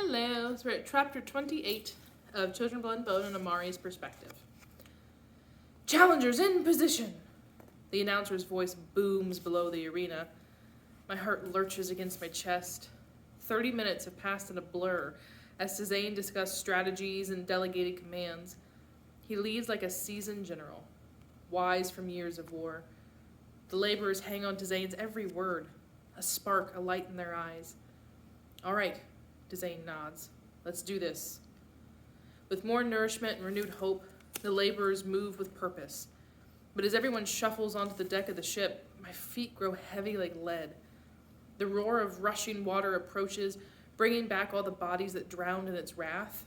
Hello, so we're at chapter 28 of Children, Blood, and Bone and Amari's perspective. Challengers in position! The announcer's voice booms below the arena. My heart lurches against my chest. 30 minutes have passed in a blur as Tizane discussed strategies and delegated commands. He leads like a seasoned general, wise from years of war. The laborers hang on Tizane's every word, a spark alight in their eyes. All right, Tizane nods. Let's do this. With more nourishment and renewed hope, the laborers move with purpose. But as everyone shuffles onto the deck of the ship, my feet grow heavy like lead. The roar of rushing water approaches, bringing back all the bodies that drowned in its wrath.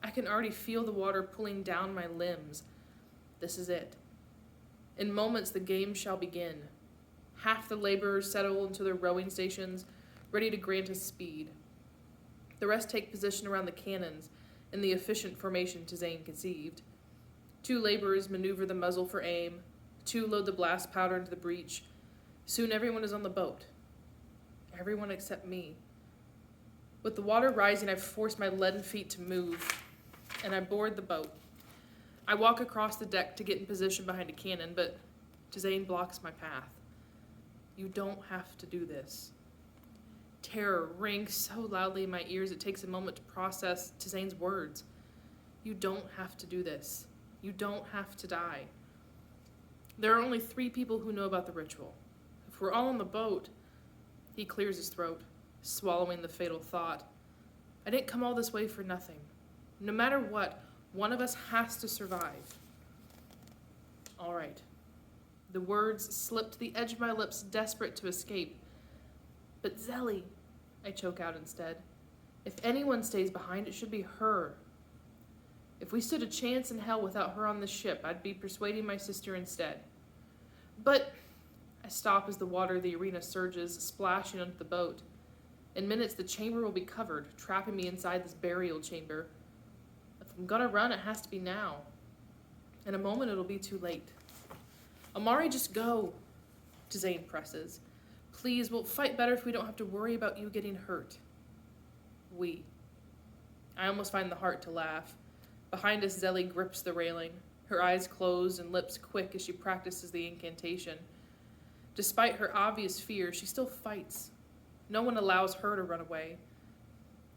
I can already feel the water pulling down my limbs. This is it. In moments, the game shall begin. Half the laborers settle into their rowing stations, ready to grant us speed. The rest take position around the cannons in the efficient formation Tizane conceived. 2 laborers maneuver the muzzle for aim. 2 load the blast powder into the breech. Soon everyone is on the boat. Everyone except me. With the water rising, I force my leaden feet to move, and I board the boat. I walk across the deck to get in position behind a cannon, but Tizane blocks my path. You don't have to do this. Terror rings so loudly in my ears it takes a moment to process Tizane's words. You don't have to do this. You don't have to die. There are only 3 people who know about the ritual. If we're all on the boat, he clears his throat, swallowing the fatal thought. I didn't come all this way for nothing. No matter what, one of us has to survive. All right. The words slipped to the edge of my lips, desperate to escape. But Zelly, I choke out instead. If anyone stays behind, it should be her. If we stood a chance in hell without her on the ship, I'd be persuading my sister instead. But I stop as the water of the arena surges, splashing onto the boat. In minutes, the chamber will be covered, trapping me inside this burial chamber. If I'm gonna run, it has to be now. In a moment, it'll be too late. Amari, just go, Tizane presses. Please, we'll fight better if we don't have to worry about you getting hurt. We. I almost find the heart to laugh. Behind us, Zelly grips the railing, her eyes closed and lips quick as she practices the incantation. Despite her obvious fear, she still fights. No one allows her to run away.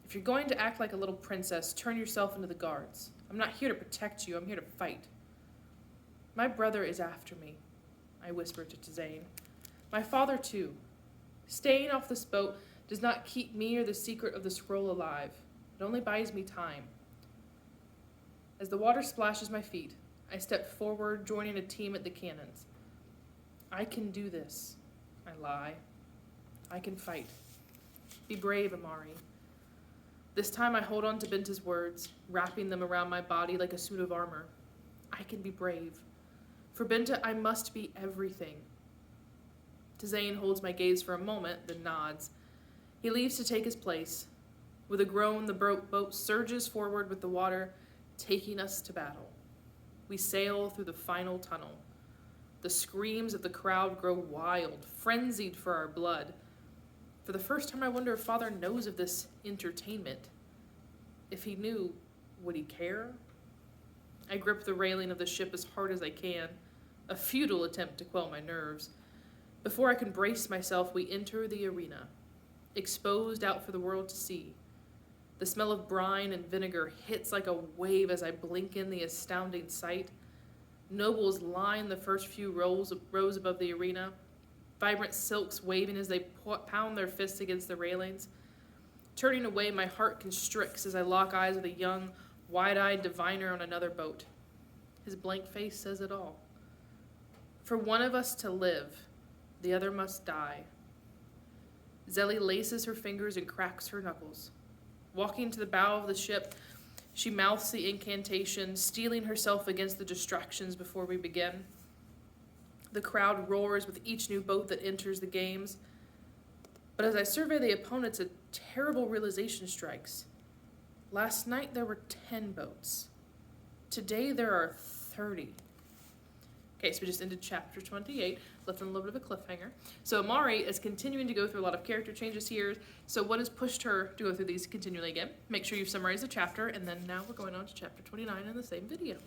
If you're going to act like a little princess, turn yourself into the guards. I'm not here to protect you, I'm here to fight. My brother is after me, I whisper to Tizane. My father, too. Staying off this boat does not keep me or the secret of the scroll alive. It only buys me time. As the water splashes my feet, I step forward, joining a team at the cannons. I can do this, I lie. I can fight. Be brave, Amari. This time I hold on to Binta's words, wrapping them around my body like a suit of armor. I can be brave. For Binta, I must be everything. Tizane holds my gaze for a moment, then nods. He leaves to take his place. With a groan, the boat surges forward with the water, taking us to battle. We sail through the final tunnel. The screams of the crowd grow wild, frenzied for our blood. For the first time, I wonder if Father knows of this entertainment. If he knew, would he care? I grip the railing of the ship as hard as I can, a futile attempt to quell my nerves. Before I can brace myself, we enter the arena, exposed out for the world to see. The smell of brine and vinegar hits like a wave as I blink in the astounding sight. Nobles line the first few rows above the arena, vibrant silks waving as they pound their fists against the railings. Turning away, my heart constricts as I lock eyes with a young, wide-eyed diviner on another boat. His blank face says it all. For one of us to live, the other must die. Zelly laces her fingers and cracks her knuckles. Walking to the bow of the ship, she mouths the incantation, steeling herself against the distractions before we begin. The crowd roars with each new boat that enters the games. But as I survey the opponents, a terrible realization strikes. Last night there were 10 boats. Today there are 30. Okay, so we just ended chapter 28, left on a little bit of a cliffhanger. So Amari is continuing to go through a lot of character changes here. So what has pushed her to go through these continually again? Make sure you've summarized the chapter, and then now we're going on to chapter 29 in the same video.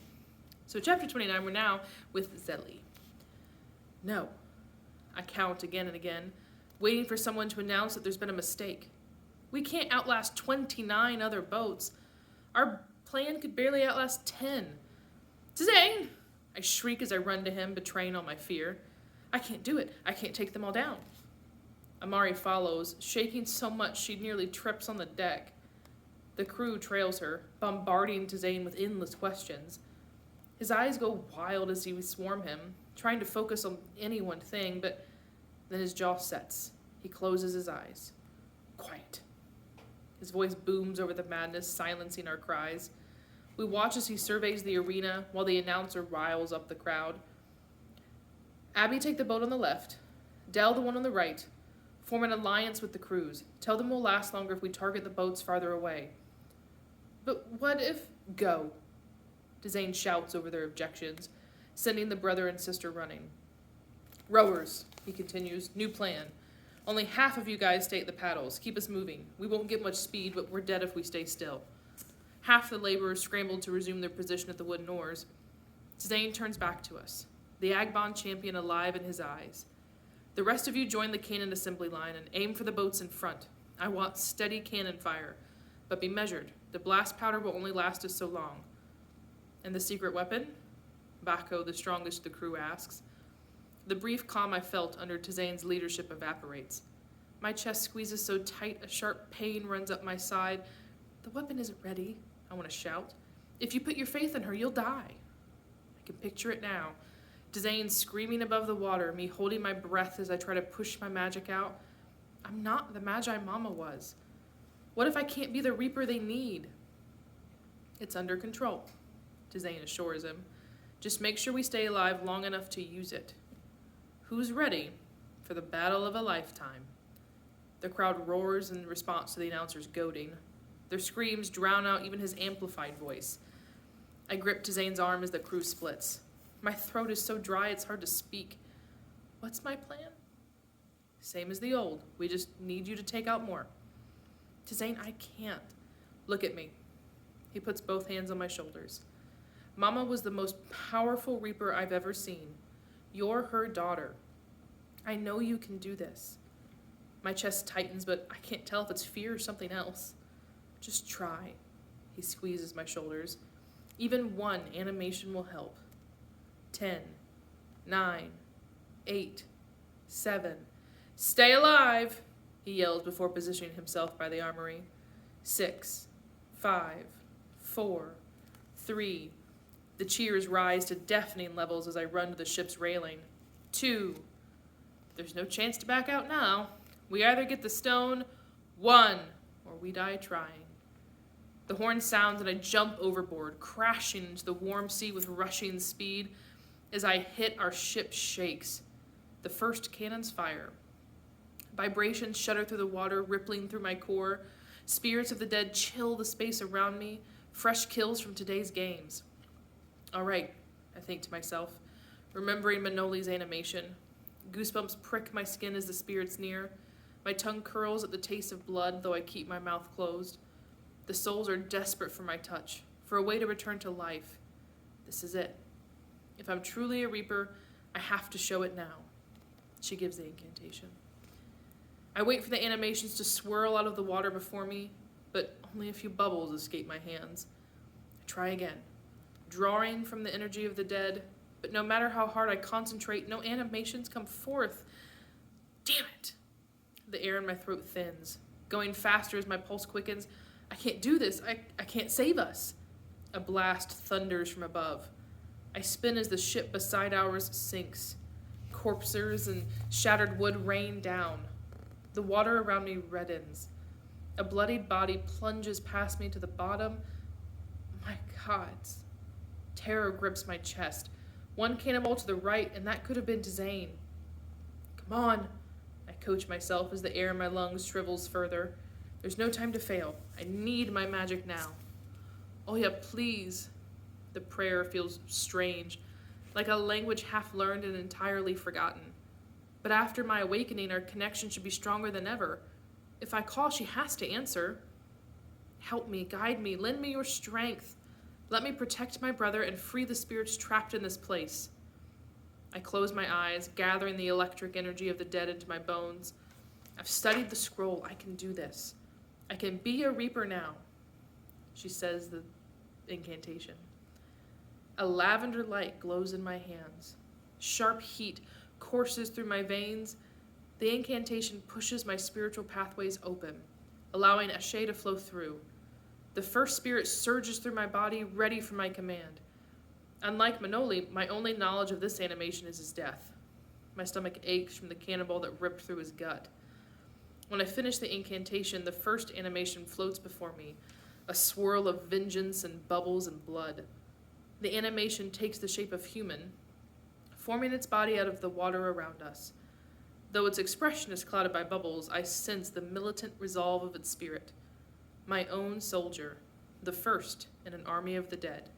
So chapter 29, we're now with Zelly. No. I count again and again, waiting for someone to announce that there's been a mistake. We can't outlast 29 other boats. Our plan could barely outlast 10. Zane! I shriek as I run to him, betraying all my fear. I can't do it. I can't take them all down. Amari follows, shaking so much she nearly trips on the deck. The crew trails her, bombarding Zane with endless questions. His eyes go wild as we swarm him, trying to focus on any one thing, but then his jaw sets. He closes his eyes. Quiet. His voice booms over the madness, silencing our cries. We watch as he surveys the arena while the announcer riles up the crowd. Abby, take the boat on the left. Dell, the one on the right. Form an alliance with the crews. Tell them we'll last longer if we target the boats farther away. But what if... Go. Zane shouts over their objections, sending the brother and sister running. Rowers, he continues, new plan. Only half of you guys stay at the paddles. Keep us moving. We won't get much speed, but we're dead if we stay still. Half the laborers scrambled to resume their position at the wooden oars. Zane turns back to us, the Agbon champion alive in his eyes. The rest of you join the cannon assembly line and aim for the boats in front. I want steady cannon fire, but be measured. The blast powder will only last us so long. And the secret weapon? Bako, the strongest of the crew, asks. The brief calm I felt under Zane's leadership evaporates. My chest squeezes so tight a sharp pain runs up my side. The weapon isn't ready, I want to shout. If you put your faith in her, you'll die. I can picture it now. Zane screaming above the water, me holding my breath as I try to push my magic out. I'm not the Magi Mama was. What if I can't be the Reaper they need? It's under control, Zane assures him. Just make sure we stay alive long enough to use it. Who's ready for the battle of a lifetime? The crowd roars in response to the announcer's goading. Their screams drown out even his amplified voice. I grip Zane's arm as the crew splits. My throat is so dry it's hard to speak. What's my plan? Same as the old. We just need you to take out more. Zane, I can't. Look at me. He puts both hands on my shoulders. Mama was the most powerful Reaper I've ever seen. You're her daughter. I know you can do this. My chest tightens, but I can't tell if it's fear or something else. Just try. He squeezes my shoulders. Even one animation will help. 10, 9, 8, 7. Stay alive, he yells before positioning himself by the armory. 6, 5, 4, 3. The cheers rise to deafening levels as I run to the ship's railing. 2. There's no chance to back out now. We either get the stone, 1, or we die trying. The horn sounds and I jump overboard, crashing into the warm sea with rushing speed. As I hit, our ship shakes. The first cannons fire. Vibrations shudder through the water, rippling through my core. Spirits of the dead chill the space around me. Fresh kills from today's games. All right, I think to myself, remembering Manoli's animation. Goosebumps prick my skin as the spirits near. My tongue curls at the taste of blood, though I keep my mouth closed. The souls are desperate for my touch, for a way to return to life. This is it. If I'm truly a Reaper, I have to show it now. She gives the incantation. I wait for the animations to swirl out of the water before me, but only a few bubbles escape my hands. I try again, drawing from the energy of the dead, but no matter how hard I concentrate, no animations come forth. Damn it! The air in my throat thins, going faster as my pulse quickens. I can't do this. I can't save us. A blast thunders from above. I spin as the ship beside ours sinks. Corpses and shattered wood rain down. The water around me reddens. A bloodied body plunges past me to the bottom. My God. Terror grips my chest. One cannonball to the right, and that could have been to Zane. Come on, I coach myself as the air in my lungs shrivels further. There's no time to fail. I need my magic now. Oh yeah, please. The prayer feels strange. like a language half learned and entirely forgotten. But after my awakening, our connection should be stronger than ever. If I call, she has to answer. Help me, guide me, lend me your strength. Let me protect my brother and free the spirits trapped in this place. I close my eyes, gathering the electric energy of the dead into my bones. I've studied the scroll. I can do this. I can be a reaper now. She says the incantation. A lavender light glows in my hands. Sharp heat courses through my veins. The incantation pushes my spiritual pathways open, allowing a shade to flow through. The first spirit surges through my body, ready for my command. Unlike Manoli, my only knowledge of this animation is his death. My stomach aches from the cannonball that ripped through his gut. When I finish the incantation, the first animation floats before me, a swirl of vengeance and bubbles and blood. The animation takes the shape of human, forming its body out of the water around us. Though its expression is clouded by bubbles, I sense the militant resolve of its spirit. My own soldier, the first in an army of the dead.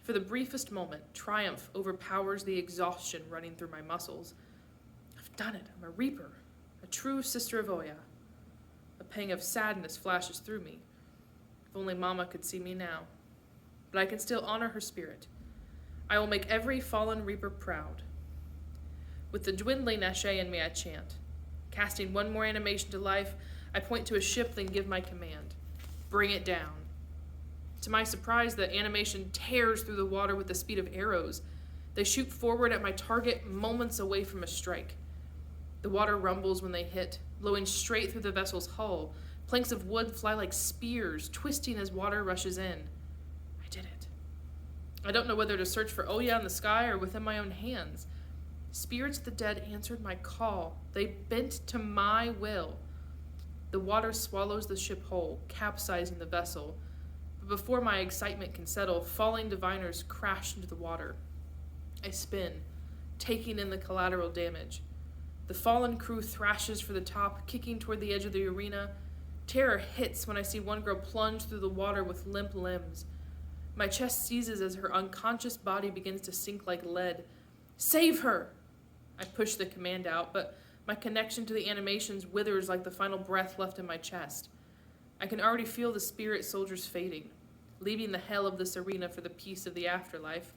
For the briefest moment, triumph overpowers the exhaustion running through my muscles. I've done it. I'm a reaper, a true sister of Oya. A pang of sadness flashes through me. If only Mama could see me now. But I can still honor her spirit. I will make every fallen reaper proud. With the dwindling Ashe in me, I chant. Casting one more animation to life, I point to a ship, then give my command. Bring it down. To my surprise, the animation tears through the water with the speed of arrows. They shoot forward at my target, moments away from a strike. The water rumbles when they hit, blowing straight through the vessel's hull. Planks of wood fly like spears, twisting as water rushes in. I did it. I don't know whether to search for Oya in the sky or within my own hands. Spirits of the dead answered my call. They bent to my will. The water swallows the ship whole, capsizing the vessel. But before my excitement can settle, falling diviners crash into the water. I spin, taking in the collateral damage. The fallen crew thrashes for the top, kicking toward the edge of the arena. Terror hits when I see one girl plunge through the water with limp limbs. My chest seizes as her unconscious body begins to sink like lead. Save her! I push the command out, but my connection to the animations withers like the final breath left in my chest. I can already feel the spirit soldiers fading, leaving the hell of this arena for the peace of the afterlife.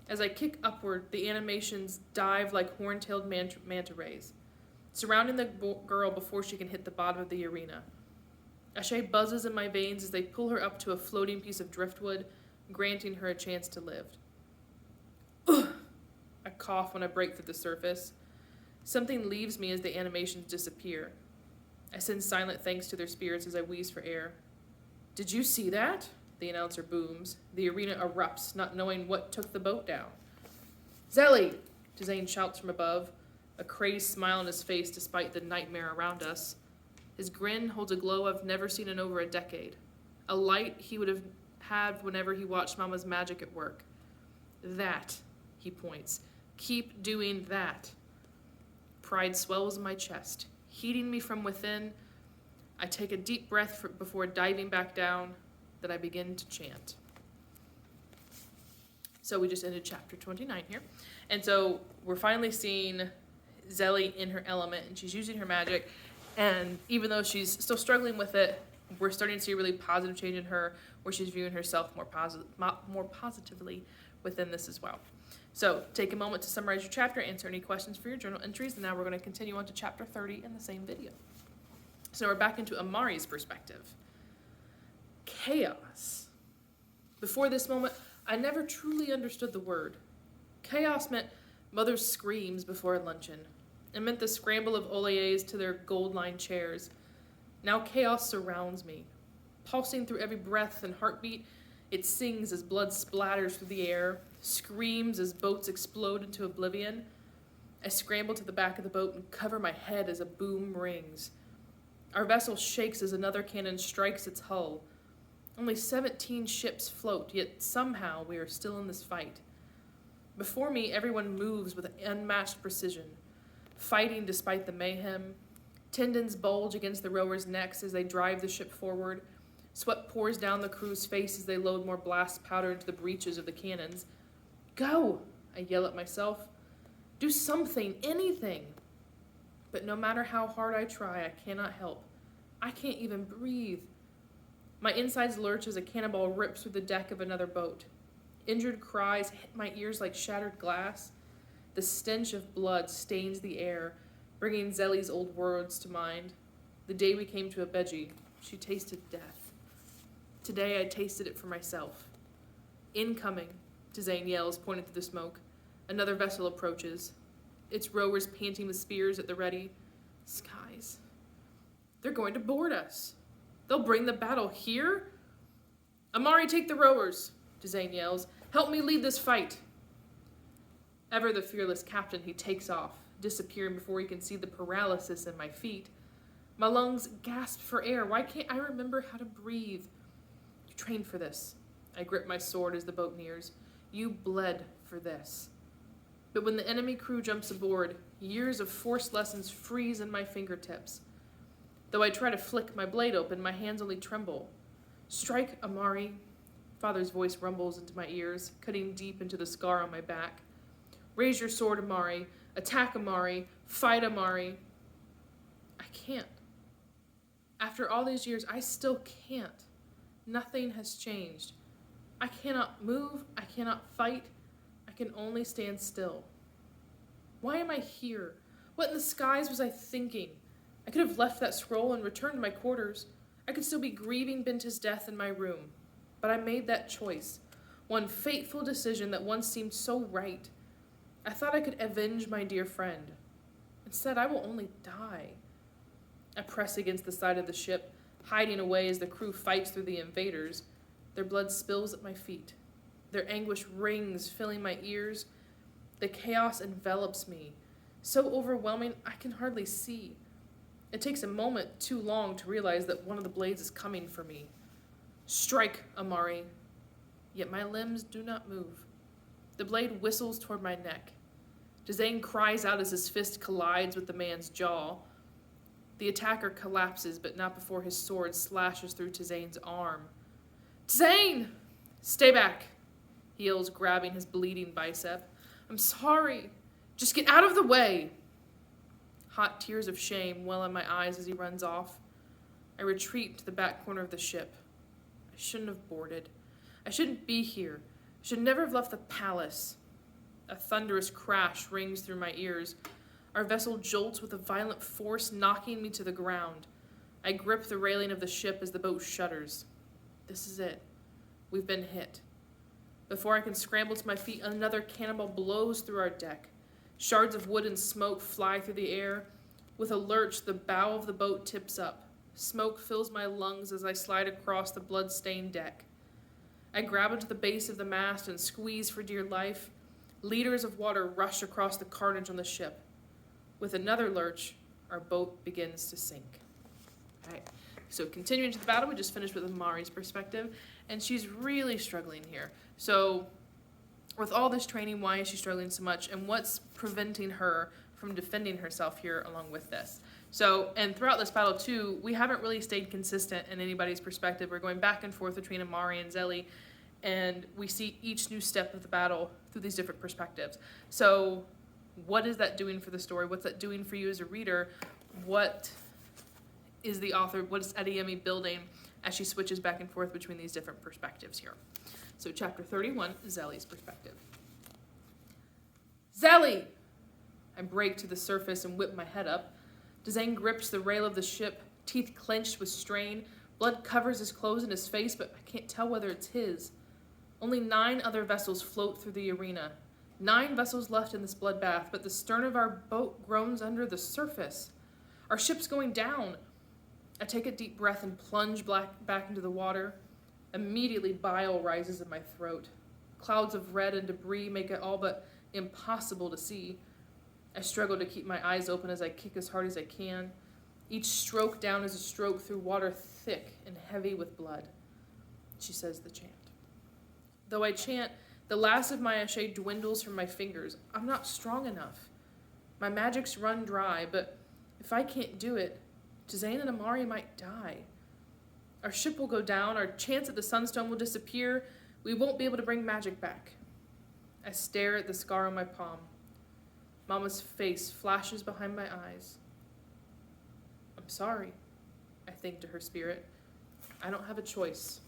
As I kick upward, the animations dive like horn-tailed manta rays, surrounding the girl before she can hit the bottom of the arena. Ashe buzzes in my veins as they pull her up to a floating piece of driftwood, granting her a chance to live. Ugh! I cough when I break through the surface. Something leaves me as the animations disappear. I send silent thanks to their spirits as I wheeze for air. Did you see that? The announcer booms. The arena erupts, not knowing what took the boat down. Zelly! Jazane shouts from above, a crazed smile on his face despite the nightmare around us. His grin holds a glow I've never seen in over a decade, a light he would have had whenever he watched Mama's magic at work. That, he points. Keep doing that. Pride swells in my chest, heating me from within. I take a deep breath before diving back down, then I begin to chant. So we just ended chapter 29 here. And so we're finally seeing Zelly in her element, and she's using her magic. And even though she's still struggling with it, we're starting to see a really positive change in her, where she's viewing herself more positively within this as well. So take a moment to summarize your chapter, answer any questions for your journal entries, and now we're going to continue on to chapter 30 in the same video. So we're back into Amari's perspective. Chaos. Before this moment, I never truly understood the word. Chaos meant mother's screams before luncheon. It meant the scramble of Olliers to their gold-lined chairs. Now chaos surrounds me. Pulsing through every breath and heartbeat, it sings as blood splatters through the air, screams as boats explode into oblivion. I scramble to the back of the boat and cover my head as a boom rings. Our vessel shakes as another cannon strikes its hull. Only 17 ships float, yet somehow we are still in this fight. Before me, everyone moves with unmatched precision, fighting despite the mayhem. Tendons bulge against the rowers' necks as they drive the ship forward. Sweat pours down the crew's face as they load more blast powder into the breeches of the cannons. Go! I yell at myself. Do something, anything. But no matter how hard I try, I cannot help. I can't even breathe. My insides lurch as a cannonball rips through the deck of another boat. Injured cries hit my ears like shattered glass. The stench of blood stains the air, bringing Zelly's old words to mind. The day we came to Abeji, she tasted death. Today I tasted it for myself. Incoming, Tzain yells, pointing through the smoke. Another vessel approaches, its rowers panting with spears at the ready. Skies. They're going to board us. They'll bring the battle here? Amari, take the rowers, Tzain yells. Help me lead this fight. Ever the fearless captain, he takes off, disappearing before he can see the paralysis in my feet. My lungs gasp for air. Why can't I remember how to breathe? You trained for this. I grip my sword as the boat nears. You bled for this. But when the enemy crew jumps aboard, years of forced lessons freeze in my fingertips. Though I try to flick my blade open, my hands only tremble. Strike, Amari. Father's voice rumbles into my ears, cutting deep into the scar on my back. Raise your sword, Amari. Attack, Amari. Fight, Amari. I can't. After all these years, I still can't. Nothing has changed. I cannot move. I cannot fight. I can only stand still. Why am I here? What in the skies was I thinking? I could have left that scroll and returned to my quarters. I could still be grieving Binta's death in my room. But I made that choice. One fateful decision that once seemed so right. I thought I could avenge my dear friend. Instead, I will only die. I press against the side of the ship, hiding away as the crew fights through the invaders. Their blood spills at my feet. Their anguish rings, filling my ears. The chaos envelops me, so overwhelming I can hardly see. It takes a moment too long to realize that one of the blades is coming for me. Strike, Amari. Yet my limbs do not move. The blade whistles toward my neck. Tzain cries out as his fist collides with the man's jaw. The attacker collapses, but not before his sword slashes through Tzain's arm. Tzain! Stay back, he yells, grabbing his bleeding bicep. I'm sorry. Just get out of the way. Hot tears of shame well in my eyes as he runs off. I retreat to the back corner of the ship. I shouldn't have boarded. I shouldn't be here. I should never have left the palace. A thunderous crash rings through my ears. Our vessel jolts with a violent force, knocking me to the ground. I grip the railing of the ship as the boat shudders. This is it. We've been hit. Before I can scramble to my feet, another cannonball blows through our deck. Shards of wood and smoke fly through the air. With a lurch, the bow of the boat tips up. Smoke fills my lungs as I slide across the blood-stained deck. I grab onto the base of the mast and squeeze for dear life. Liters of water rush across the carnage on the ship. With another lurch, our boat begins to sink. All right. So continuing to the battle, we just finished with Amari's perspective, and she's really struggling here. So with all this training, why is she struggling so much, and what's preventing her from defending herself here along with this? So, and throughout this battle too, we haven't really stayed consistent in anybody's perspective. We're going back and forth between Amari and Zelly, and we see each new step of the battle through these different perspectives. So what is that doing for the story? What's that doing for you as a reader? What is the author, what is Adeyemi building as she switches back and forth between these different perspectives here? So chapter 31, Zelly's perspective. Zelly! I break to the surface and whip my head up. Tzain grips the rail of the ship, teeth clenched with strain. Blood covers his clothes and his face, but I can't tell whether it's his. Only 9 other vessels float through the arena. 9 vessels left in this bloodbath, but the stern of our boat groans under the surface. Our ship's going down. I take a deep breath and plunge back into the water. Immediately, bile rises in my throat. Clouds of red and debris make it all but impossible to see. I struggle to keep my eyes open as I kick as hard as I can. Each stroke down is a stroke through water thick and heavy with blood. She says the chant. Though I chant, the last of my Ashe dwindles from my fingers. I'm not strong enough. My magics run dry, but if I can't do it, Tzain and Amari might die. Our ship will go down, our chance at the Sunstone will disappear, we won't be able to bring magic back. I stare at the scar on my palm. Mama's face flashes behind my eyes. I'm sorry, I think to her spirit. I don't have a choice.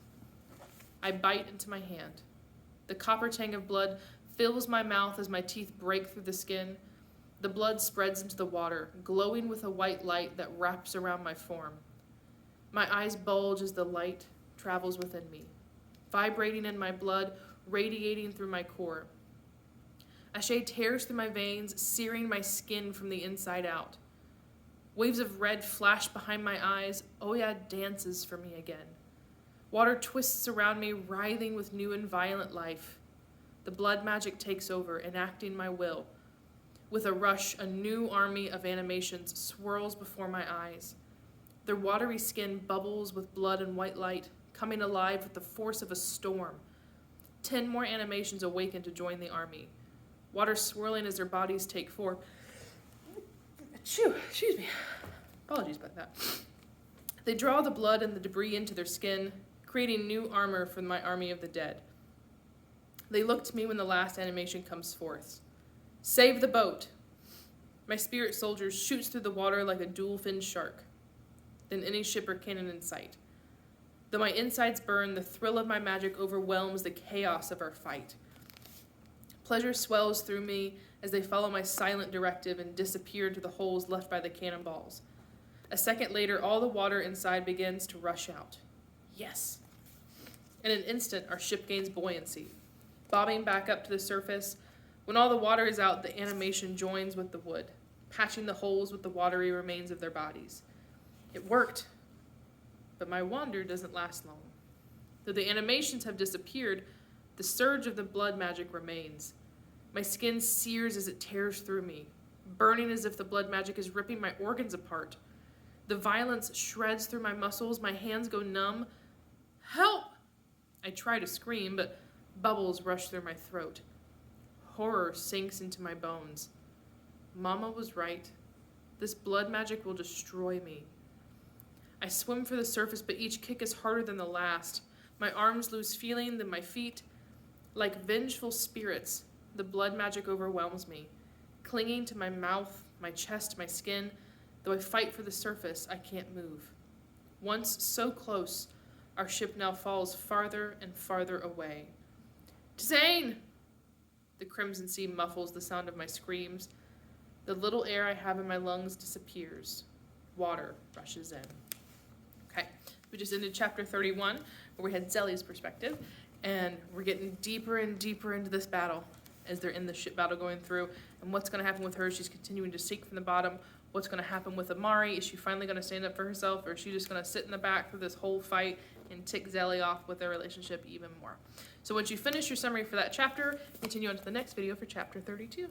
I bite into my hand. The copper tang of blood fills my mouth as my teeth break through the skin. The blood spreads into the water, glowing with a white light that wraps around my form. My eyes bulge as the light travels within me, vibrating in my blood, radiating through my core. A shade tears through my veins, searing my skin from the inside out. Waves of red flash behind my eyes. Oya dances for me again. Water twists around me, writhing with new and violent life. The blood magic takes over, enacting my will. With a rush, a new army of animations swirls before my eyes. Their watery skin bubbles with blood and white light, coming alive with the force of a storm. 10 more animations awaken to join the army. Water swirling as their bodies take form. Excuse me. Apologies about that. They draw the blood and the debris into their skin, creating new armor for my army of the dead. They look to me when the last animation comes forth. Save the boat! My spirit soldier shoots through the water like a dual-finned shark. Then any ship or cannon in sight. Though my insides burn, the thrill of my magic overwhelms the chaos of our fight. Pleasure swells through me as they follow my silent directive and disappear into the holes left by the cannonballs. A second later, all the water inside begins to rush out. Yes! In an instant, our ship gains buoyancy. Bobbing back up to the surface, when all the water is out, the animation joins with the wood, patching the holes with the watery remains of their bodies. It worked, but my wonder doesn't last long. Though the animations have disappeared, the surge of the blood magic remains. My skin sears as it tears through me, burning as if the blood magic is ripping my organs apart. The violence shreds through my muscles, my hands go numb. Help! I try to scream, but bubbles rush through my throat. Horror sinks into my bones. Mama was right. This blood magic will destroy me. I swim for the surface, but each kick is harder than the last. My arms lose feeling, then my feet. Like vengeful spirits, the blood magic overwhelms me, clinging to my mouth, my chest, my skin. Though I fight for the surface, I can't move. Once so close, our ship now falls farther and farther away. Tisane! The crimson sea muffles the sound of my screams. The little air I have in my lungs disappears. Water rushes in. Okay, we just ended chapter 31, where we had Zelly's perspective, and we're getting deeper and deeper into this battle as they're in the ship battle going through, and what's going to happen with her. She's continuing to sink from the bottom. What's going to happen with Amari? Is she finally going to stand up for herself, or is she just going to sit in the back for this whole fight and tick Zelly off with their relationship even more? So once you finish your summary for that chapter, continue on to the next video for chapter 32.